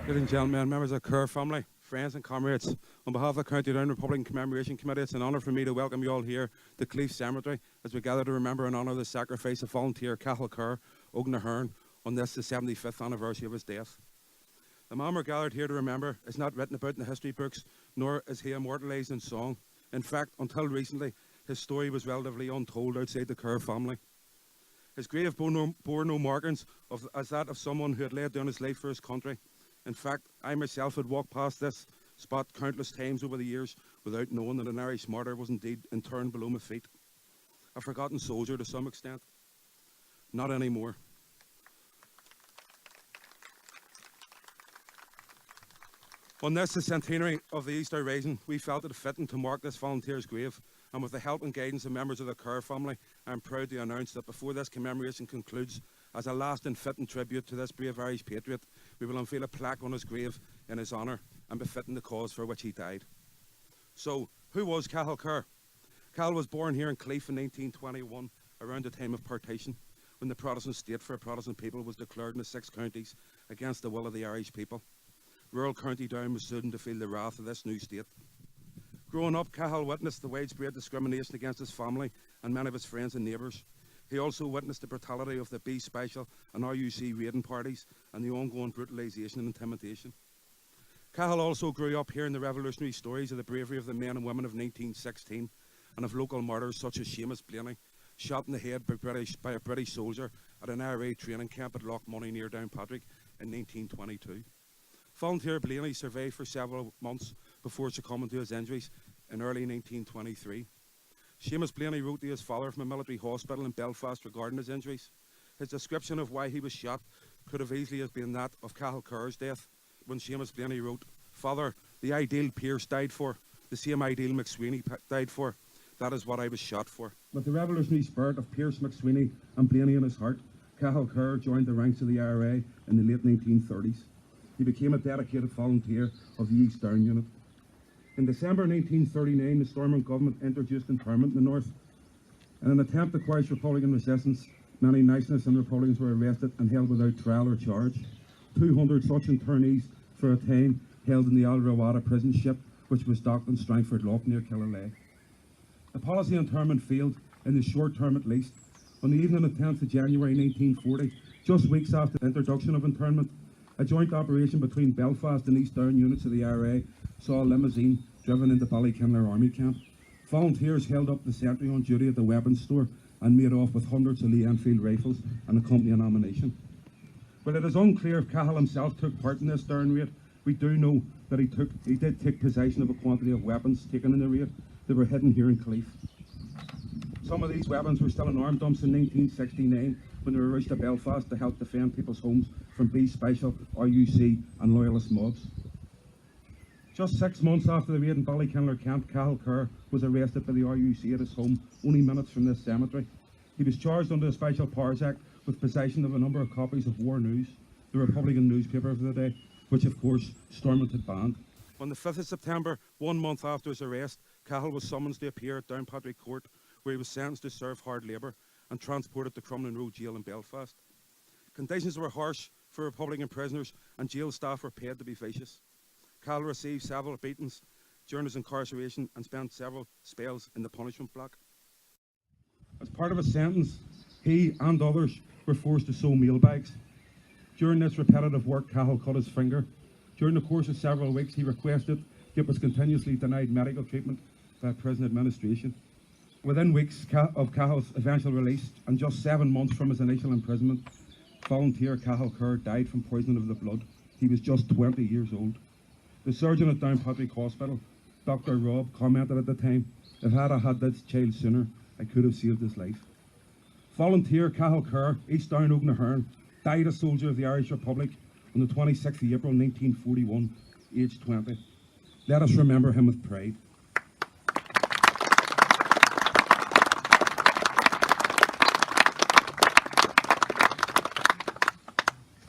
Ladies and gentlemen, members of the Kerr family, friends and comrades, on behalf of the County Down Republican Commemoration Committee, it's an honour for me to welcome you all here to Cleef Cemetery as we gather to remember and honour the sacrifice of volunteer Cahal Kerr, Óglagh Cahal, on this, the 75th anniversary of his death. The man we're gathered here to remember is not written about in the history books, nor is he immortalised in song. In fact, until recently, his story was relatively untold outside the Kerr family. His grave bore no markings as that of someone who had laid down his life for his country. In fact, I myself had walked past this spot countless times over the years without knowing that an Irish martyr was indeed interned below my feet. A forgotten soldier to some extent. Not anymore. On this, the centenary of the Easter Rising, we felt it fitting to mark this volunteer's grave, and with the help and guidance of members of the Kerr family, I am proud to announce that before this commemoration concludes, as a last and fitting tribute to this brave Irish patriot, we will unveil a plaque on his grave in his honour and befitting the cause for which he died. So, who was Cahal Kerr? Cahal was born here in Cleef in 1921, around the time of partition, when the Protestant state for a Protestant people was declared in the 6 counties against the will of the Irish people. Rural County Down was soon to feel the wrath of this new state. Growing up, Cahal witnessed the widespread discrimination against his family and many of his friends and neighbours. He also witnessed the brutality of the B Special and RUC raiding parties and the ongoing brutalisation and intimidation. Cahal also grew up hearing the revolutionary stories of the bravery of the men and women of 1916 and of local martyrs such as Seamus Blaney, shot in the head by a British soldier at an IRA training camp at Lochmoney near Downpatrick in 1922. Volunteer Blaney survived for several months before succumbing to his injuries in early 1923. Seamus Blaney wrote to his father from a military hospital in Belfast regarding his injuries. His description of why he was shot could have easily have been that of Cahal Kerr's death, when Seamus Blaney wrote, "Father, the ideal Pearse died for, the same ideal McSweeney died for, that is what I was shot for." With the revolutionary spirit of Pearse, McSweeney and Blaney in his heart, Cahal Kerr joined the ranks of the IRA in the late 1930s. He became a dedicated volunteer of the East Down Unit. In December 1939, the Stormont government introduced internment in the north. In an attempt to quash Republican resistance, many Nationalists and Republicans were arrested and held without trial or charge. 200 such internees for a time held in the Al-Rawada prison ship, which was docked in Strangford Lough near Killalay. The policy of internment failed, in the short term at least. On the evening of 10th of January 1940, just weeks after the introduction of internment, a joint operation between Belfast and East Down units of the IRA saw a limousine driven into Ballykinler Army Camp. Volunteers held up the sentry on duty at the weapons store and made off with hundreds of Lee Enfield rifles and accompanying ammunition. While it is unclear if Cahal himself took part in this Down raid, we do know that he did take possession of a quantity of weapons taken in the raid that were hidden here in Cleef. Some of these weapons were still in arm dumps in 1969 when they were rushed to Belfast to help defend people's homes from B Special, RUC and Loyalist mobs. Just 6 months after the raid in Ballykinler Camp, Cahal Kerr was arrested by the RUC at his home, only minutes from this cemetery. He was charged under the Special Powers Act with possession of a number of copies of War News, the Republican newspaper of the day, which of course Stormont had banned. On the 5th of September, 1 month after his arrest, Cahal was summoned to appear at Downpatrick Court, where he was sentenced to serve hard labour and transported to Crumlin Road Jail in Belfast. Conditions were harsh for Republican prisoners and jail staff were paid to be vicious. Cahal received several beatings during his incarceration and spent several spells in the punishment block. As part of his sentence, he and others were forced to sew meal bags. During this repetitive work, Cahal cut his finger. During the course of several weeks, he requested, yet was continuously denied medical treatment by prison administration. Within weeks of Cahal's eventual release, and just 7 months from his initial imprisonment, volunteer Cahal Kerr died from poisoning of the blood. He was just 20 years old. The surgeon at Downpatrick Hospital, Dr. Robb, commented at the time, "If I had had this child sooner, I could have saved his life." Volunteer Cahal Kerr, East Down Óglagh Cahal, died a soldier of the Irish Republic on the 26th of April 1941, aged 20. Let us remember him with pride.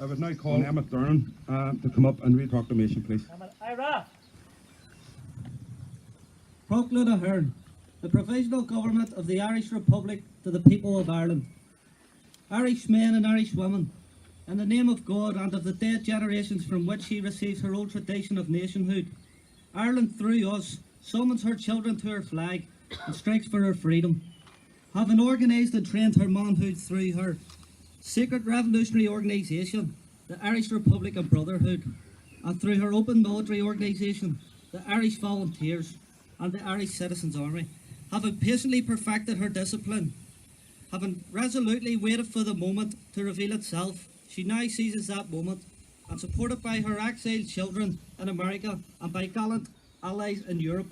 I would now call Emmett Durham to come up and read the proclamation, please. Óglagh Cahal, the Provisional Government of the Irish Republic to the people of Ireland. Irish men and Irish women, in the name of God and of the dead generations from which she receives her old tradition of nationhood, Ireland, through us, summons her children to her flag and strikes for her freedom. Having organised and trained her manhood through her secret revolutionary organisation, the Irish Republican Brotherhood, and through her open military organisation, the Irish Volunteers and the Irish Citizens' Army, having patiently perfected her discipline, having resolutely waited for the moment to reveal itself, she now seizes that moment, and supported by her exiled children in America and by gallant allies in Europe,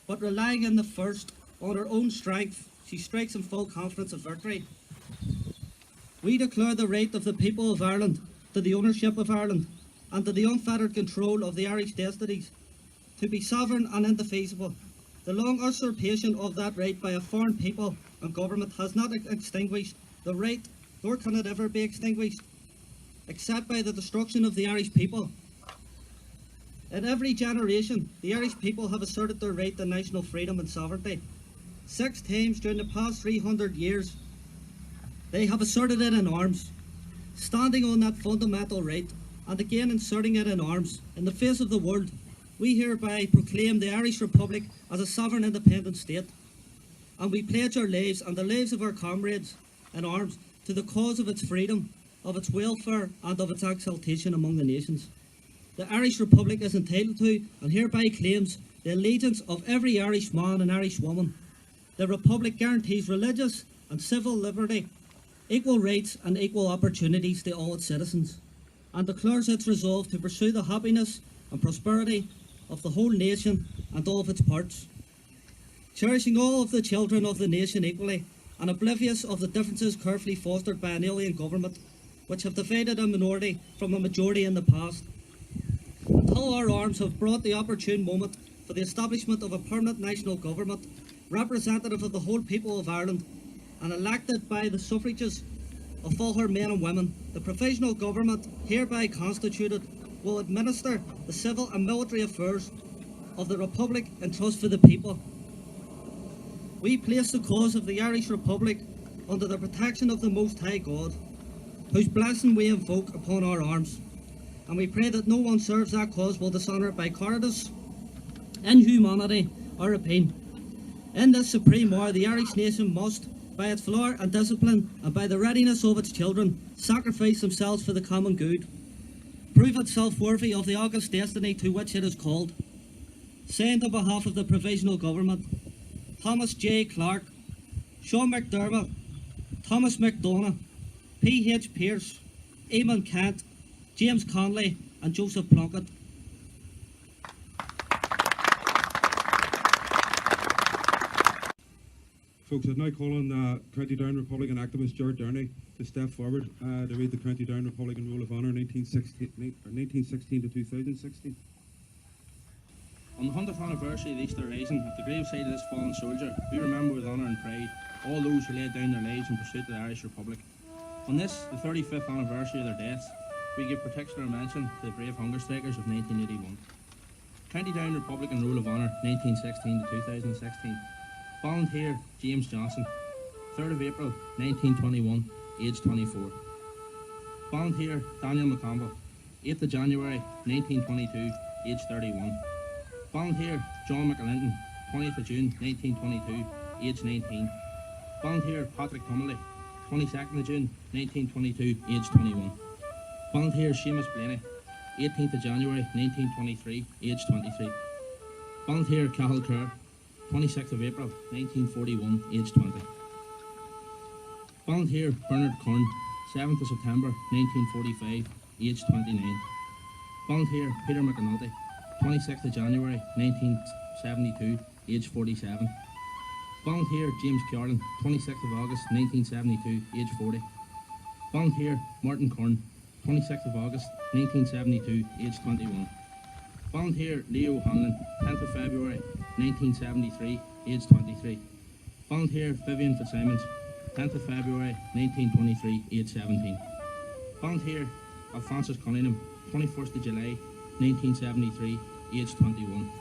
but relying in the first on her own strength, she strikes in full confidence of victory. We declare the right of the people of Ireland to the ownership of Ireland and to the unfettered control of the Irish destinies, to be sovereign and indefeasible. The long usurpation of that right by a foreign people and government has not extinguished the right, nor can it ever be extinguished, except by the destruction of the Irish people. In every generation, the Irish people have asserted their right to national freedom and sovereignty. 6 times during the past 300 years, they have asserted it in arms, standing on that fundamental right, and again inserting it in arms. In the face of the world, we hereby proclaim the Irish Republic as a sovereign independent state, and we pledge our lives and the lives of our comrades in arms to the cause of its freedom, of its welfare, and of its exaltation among the nations. The Irish Republic is entitled to, and hereby claims, the allegiance of every Irish man and Irish woman. The Republic guarantees religious and civil liberty, equal rights and equal opportunities to all its citizens, and declares its resolve to pursue the happiness and prosperity of the whole nation and all of its parts, cherishing all of the children of the nation equally, and oblivious of the differences carefully fostered by an alien government, which have divided a minority from a majority in the past, until our arms have brought the opportune moment for the establishment of a permanent national government, representative of the whole people of Ireland, and elected by the suffrages of all her men and women. The provisional government hereby constituted will administer the civil and military affairs of the Republic in trust for the people. We place the cause of the Irish Republic under the protection of the Most High God, whose blessing we invoke upon our arms, and we pray that no one serves that cause will dishonour it by cowardice, inhumanity, or rapine. In this supreme hour, the Irish nation must, by its valour and discipline, and by the readiness of its children, sacrifice themselves for the common good, prove itself worthy of the august destiny to which it is called. Signed on behalf of the Provisional Government, Thomas J. Clark, Sean McDermott, Thomas McDonough, P.H. Pearce, Eamon Kent, James Conley, and Joseph Plunkett. Folks, I'd now call on County Down Republican activist Gerard Downey to step forward to read the County Down Republican Rule of Honour 1916 to 2016. On the 100th anniversary of the Easter Rising, at the graveside of this fallen soldier, we remember with honour and pride all those who laid down their lives in pursuit of the Irish Republic. On this, the 35th anniversary of their deaths, we give particular mention to the brave hunger strikers of 1981. County Down Republican Rule of Honour 1916 to 2016. Volunteer James Johnson, 3rd of April 1921, aged 24. Volunteer Daniel McConville, 8th of January 1922, aged 31. Volunteer John McAlinton, 20th of June 1922, aged 19. Volunteer Patrick Connolly, 22nd of June 1922, aged 21. Volunteer Seamus Blaney, 18th of January 1923, aged 23. Volunteer Cahal Kerr, 26th of April 1941, aged 20. Volunteer Bernard Corn, 7th of September 1945, aged 29. Volunteer Peter McAnulty, 26th of January 1972, aged 47. Volunteer James Kjarlan, 26th of August 1972, aged 40. Volunteer Martin Corn, 26th of August 1972, aged 21. Volunteer Leo Hanlon, 10th of February 1973, aged 23. Volunteer Vivian Fitzsimons, 10th of February 1923, aged 17. Volunteer Alphonsus Cunningham, 21st of July 1973, aged 21.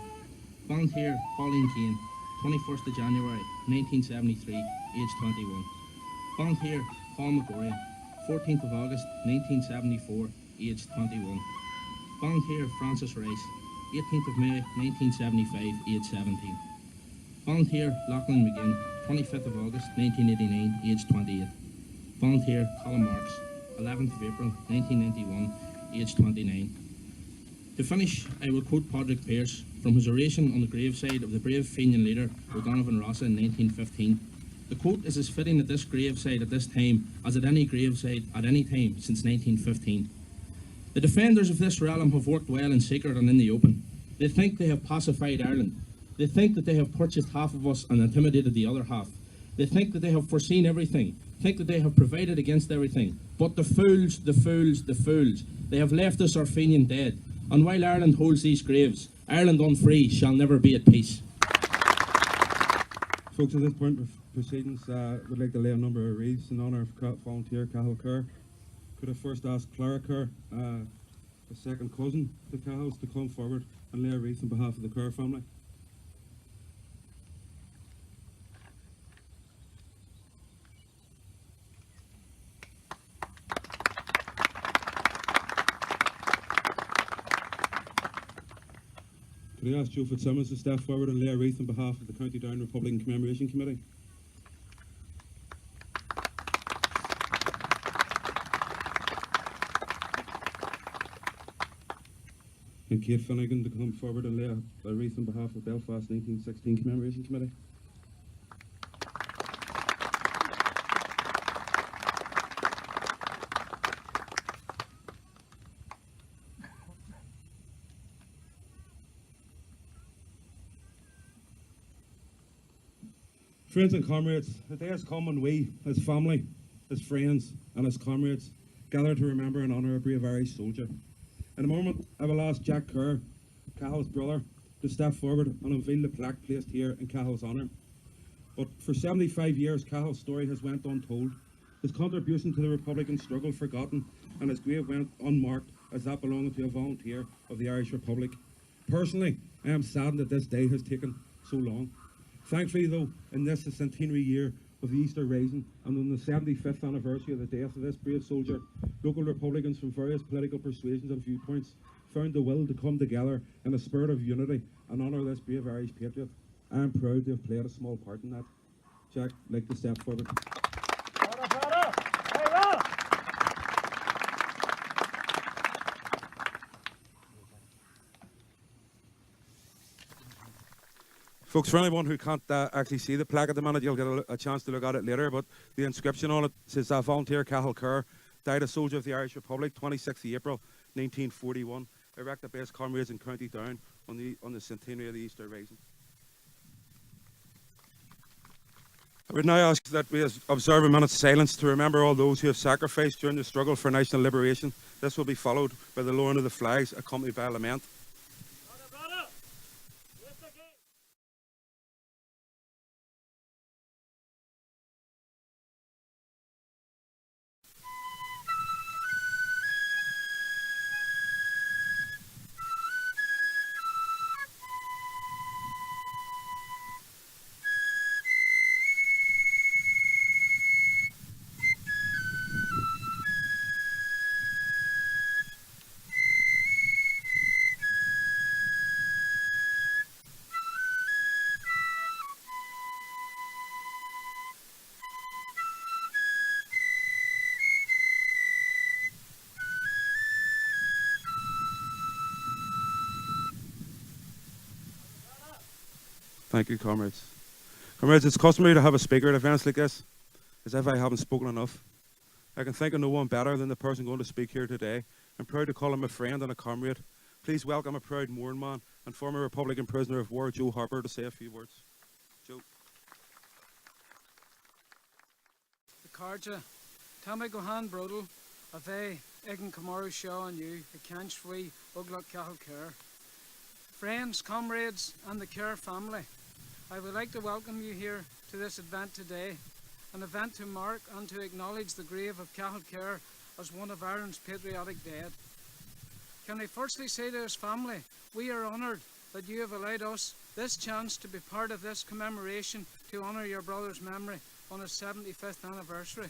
Volunteer Pauline Kane, 21st of January 1973, aged 21. Volunteer Paul McGorian, 14th of August 1974, aged 21. Volunteer Francis Rice, 18th of May 1975, aged 17. Volunteer Lachlan McGinn, 25th of August 1989, aged 28. Volunteer Colin Marks, 11th of April 1991, aged 29. To finish, I will quote Padraig Pearse from his oration on the graveside of the brave Fenian leader O'Donovan Rossa in 1915. The quote is as fitting at this graveside at this time as at any graveside at any time since 1915. The defenders of this realm have worked well in secret and in the open. They think they have pacified Ireland. They think that they have purchased half of us and intimidated the other half. They think that they have foreseen everything, think that they have provided against everything. But the fools, the fools, the fools, they have left us our Fenian dead. And while Ireland holds these graves, Ireland unfree shall never be at peace. Folks, at this point of proceedings, would like to lay a number of wreaths in honour of volunteer Cahal Kerr. Could I first ask Clara Kerr, a second cousin to Cahals, to come forward and lay a wreath on behalf of the Kerr family? Could I ask Joe Fitzsimmons to step forward and lay a wreath on behalf of the County Down Republican Commemoration Committee? And Kate Finnegan to come forward and lay a wreath on behalf of Belfast 1916 Commemoration Committee. Friends and comrades, the day has come when we, as family, as friends and as comrades, gather to remember and honour a brave Irish soldier. In a moment, I will ask Jack Kerr, Cahal's brother, to step forward and unveil the plaque placed here in Cahal's honour. But for 75 years, Cahal's story has went untold, his contribution to the Republican struggle forgotten, and his grave went unmarked as that belonging to a volunteer of the Irish Republic. Personally, I am saddened that this day has taken so long. Thankfully, though, in this, the centenary year of the Easter Rising, and on the 75th anniversary of the death of this brave soldier, local Republicans from various political persuasions and viewpoints found the will to come together in a spirit of unity and honour this brave Irish patriot. I am proud to have played a small part in that. Jack, I'd like to step forward. Folks, for anyone who can't actually see the plaque at the minute, you'll get a chance to look at it later, but the inscription on it says Volunteer Cahal Kerr, died a soldier of the Irish Republic, 26th of April 1941, erected by his comrades in County Down on the centenary of the Easter Rising. I would now ask that we observe a minute's silence to remember all those who have sacrificed during the struggle for national liberation. This will be followed by the lowering of the flags, accompanied by a lament. Thank you, comrades. Comrades, it's customary to have a speaker at events like this, as if I haven't spoken enough. I can think of no one better than the person going to speak here today. I'm proud to call him a friend and a comrade. Please welcome a proud Mourne man and former Republican prisoner of war, Joe Harper, to say a few words. Joe. The Carja, Tammy Gohan Brodel, a ve Egan Kamaru Shaw and you, the Canchfree, Óglagh Cahal Kerr. Friends, comrades, and the Kerr family, I would like to welcome you here to this event today, an event to mark and to acknowledge the grave of Cahal Kerr as one of Ireland's patriotic dead. Can I firstly say to his family, we are honoured that you have allowed us this chance to be part of this commemoration to honour your brother's memory on his 75th anniversary.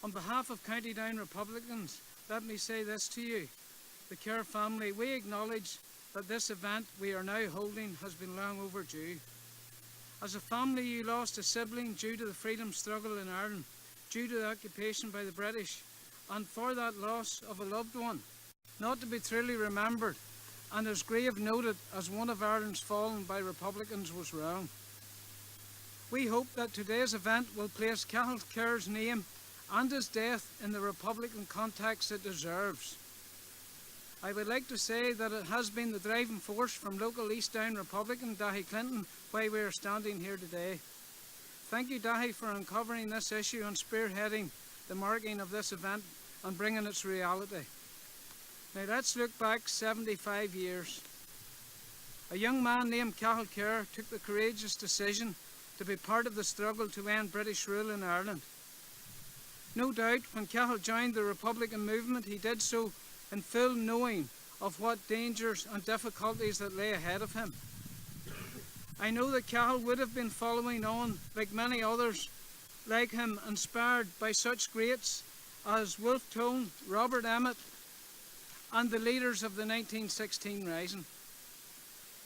On behalf of County Down Republicans, let me say this to you. The Kerr family, we acknowledge that this event we are now holding has been long overdue. As a family, you lost a sibling due to the freedom struggle in Ireland, due to the occupation by the British, and for that loss of a loved one, not to be truly remembered, and as Grave noted, as one of Ireland's fallen by Republicans was wrong. We hope that today's event will place Cahal Kerr's name and his death in the Republican context it deserves. I would like to say that it has been the driving force from local East Down Republican Daithí Clinton why we are standing here today. Thank you, Daithí, for uncovering this issue and spearheading the marking of this event and bringing its reality. Now let's look back 75 years. A young man named Cahal Kerr took the courageous decision to be part of the struggle to end British rule in Ireland. No doubt, when Cahal joined the Republican movement, he did so in full knowing of what dangers and difficulties that lay ahead of him. I know that Cahal would have been following on, like many others like him, inspired by such greats as Wolfe Tone, Robert Emmet, and the leaders of the 1916 Rising.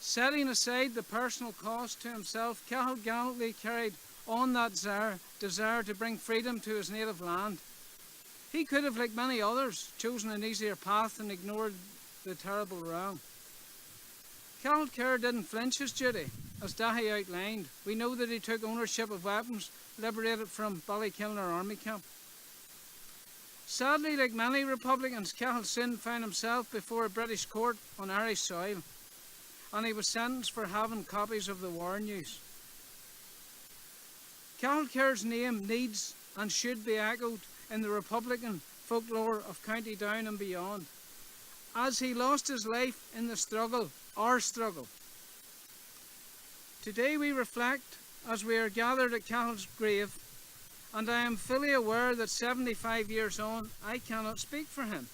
Setting aside the personal cost to himself, Cahal gallantly carried on that desire to bring freedom to his native land. He could have, like many others, chosen an easier path and ignored the terrible wrong. Cahal Kerr didn't flinch his duty, as Daithí outlined. We know that he took ownership of weapons liberated from Ballykilner army camp. Sadly, like many Republicans, Cahal soon found himself before a British court on Irish soil, and he was sentenced for having copies of the war news. Cahal Kerr's name needs and should be echoed in the Republican folklore of County Down and beyond, as he lost his life in the struggle, our struggle. Today we reflect as we are gathered at Cahal's grave, and I am fully aware that 75 years on I cannot speak for him.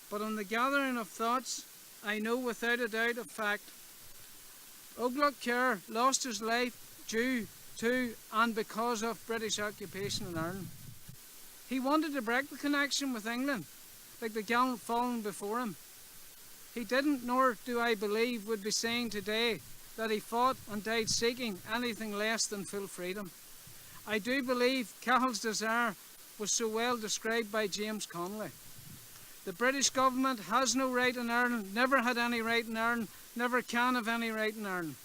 But on the gathering of thoughts, I know without a doubt of fact, Óglagh Kerr lost his life due to and because of British occupation in Ireland. He wanted to break the connection with England, like the gallant fallen before him. He didn't, nor do I believe, would be saying today that he fought and died seeking anything less than full freedom. I do believe Cahal's desire was so well described by James Connolly. The British government has no right in Ireland, never had any right in Ireland, never can have any right in Ireland.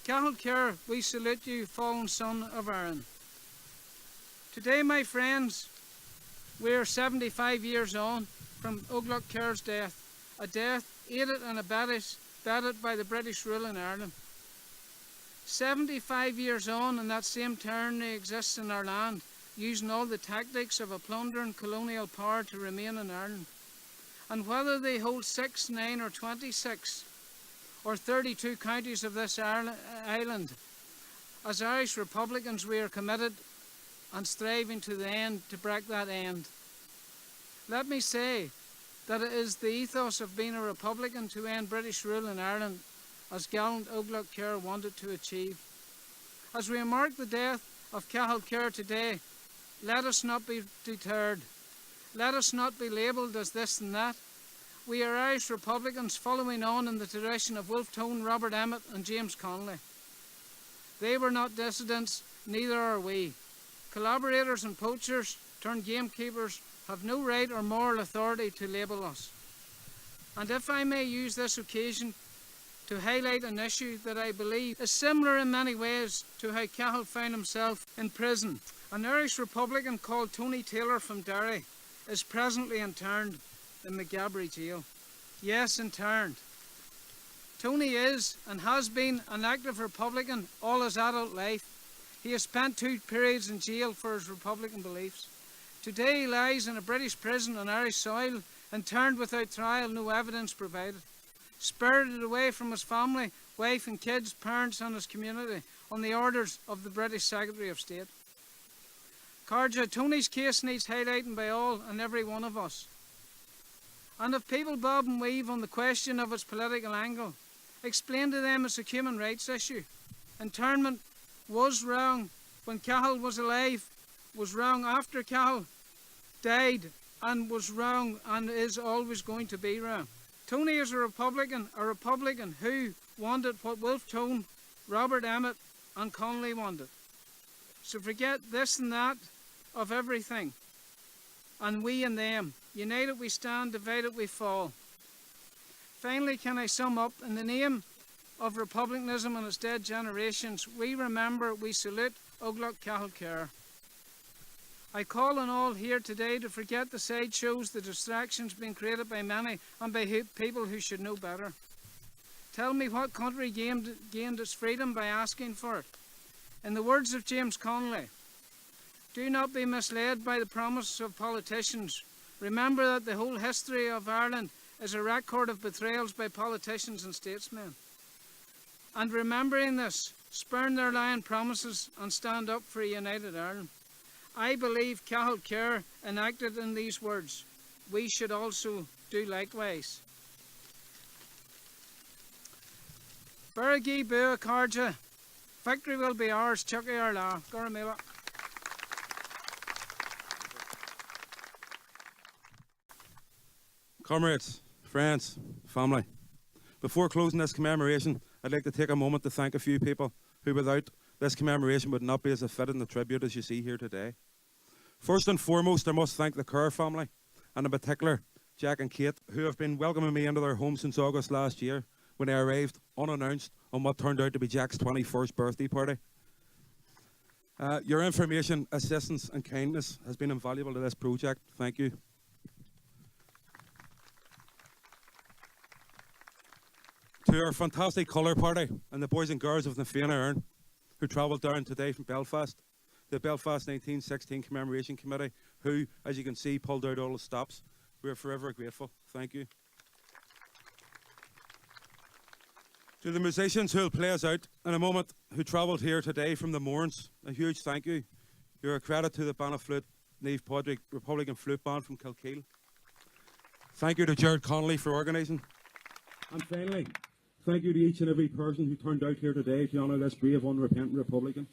Cahal Kerr, we salute you, fallen son of Erin. Today, my friends, we are 75 years on from Óglagh Kerr's death, a death aided and abetted by the British rule in Ireland. 75 years on, and that same tyranny exists in our land, using all the tactics of a plundering colonial power to remain in Ireland. And whether they hold 6, 9 or 26 or 32 counties of this island, as Irish Republicans we are committed and striving to the end to break that end. Let me say that it is the ethos of being a Republican to end British rule in Ireland, as gallant Óglagh Kerr wanted to achieve. As we mark the death of Cahal Kerr today, let us not be deterred. Let us not be labelled as this and that. We are Irish Republicans following on in the tradition of Wolfe Tone, Robert Emmet and James Connolly. They were not dissidents, neither are we. Collaborators and poachers turned gamekeepers have no right or moral authority to label us. And if I may use this occasion to highlight an issue that I believe is similar in many ways to how Cahal found himself in prison. An Irish Republican called Tony Taylor from Derry is presently interned in McGabry jail. Yes, interned. Tony is and has been an active Republican all his adult life. He has spent 2 periods in jail for his Republican beliefs. Today he lies in a British prison on Irish soil, interned without trial, no evidence provided. Spirited away from his family, wife and kids, parents and his community on the orders of the British Secretary of State. Carja, Tony's case needs highlighting by all and every one of us. And if people bob and weave on the question of its political angle, explain to them it's a human rights issue. Internment was wrong when Cahal was alive, was wrong after Cahal died and was wrong and is always going to be wrong. Tony is a Republican who wanted what Wolfe Tone, Robert Emmet and Connolly wanted. So forget this and that of everything. And we and them. United we stand, divided we fall. Finally, can I sum up? In the name of republicanism and its dead generations, we remember, we salute Óglagh Cahal Kerr. I call on all here today to forget the sideshows, the distractions being created by many and by people who should know better. Tell me what country gained its freedom by asking for it. In the words of James Connolly, do not be misled by the promise of politicians. Remember that the whole history of Ireland is a record of betrayals by politicians and statesmen. And remembering this, spurn their lying promises and stand up for a united Ireland. I believe Cahal Kerr enacted in these words. We should also do likewise. Baragee Bua Carja, victory will be ours, Chucky Arla, Goramila. Comrades, friends, family, before closing this commemoration, I'd like to take a moment to thank a few people who without this commemoration would not be as fitting the tribute as you see here today. First and foremost, I must thank the Kerr family, and in particular, Jack and Kate, who have been welcoming me into their home since August last year, when I arrived unannounced on what turned out to be Jack's 21st birthday party. Your information, assistance and kindness has been invaluable to this project. Thank you. To our fantastic colour party and the boys and girls of the Fianna Earn, who travelled down today from Belfast, the Belfast 1916 Commemoration Committee, who, as you can see, pulled out all the stops. We are forever grateful. Thank you. To the musicians who will play us out in a moment, who travelled here today from the Mourns, a huge thank you. You're a credit to the Banaflute Neve Podrick Republican Flute Band from Kilkeel. Thank you to Jared Connolly for organising. And finally, thank you to each and every person who turned out here today to honour this brave, unrepentant Republican.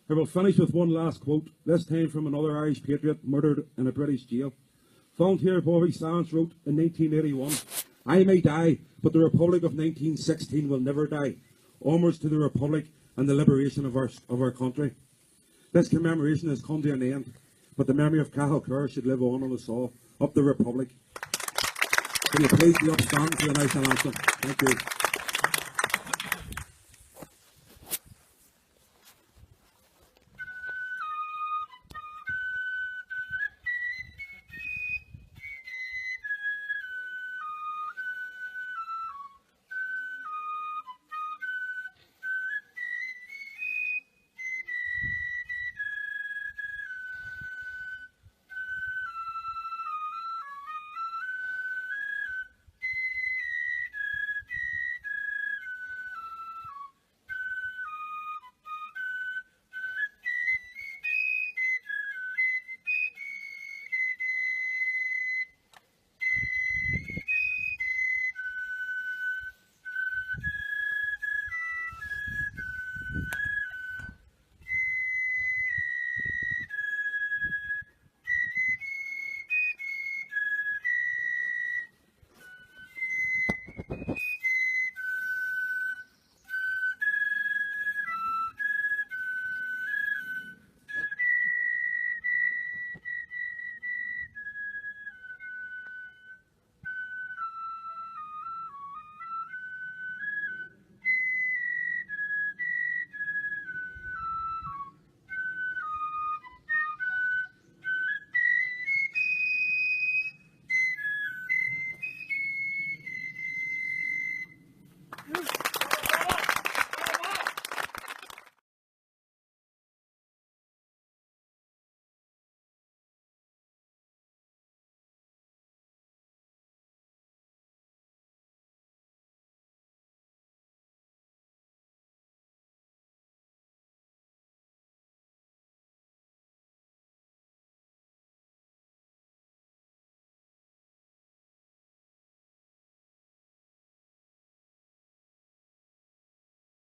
I will finish with one last quote, this time from another Irish patriot murdered in a British jail. Volunteer Bobby Sands wrote in 1981, I may die, but the Republic of 1916 will never die. Onwards to the Republic and the liberation of our country. This commemoration has come to an end, but the memory of Cahal Kerr should live on us all. Up the Republic. Will you please be upstanding for the national anthem? Thank you.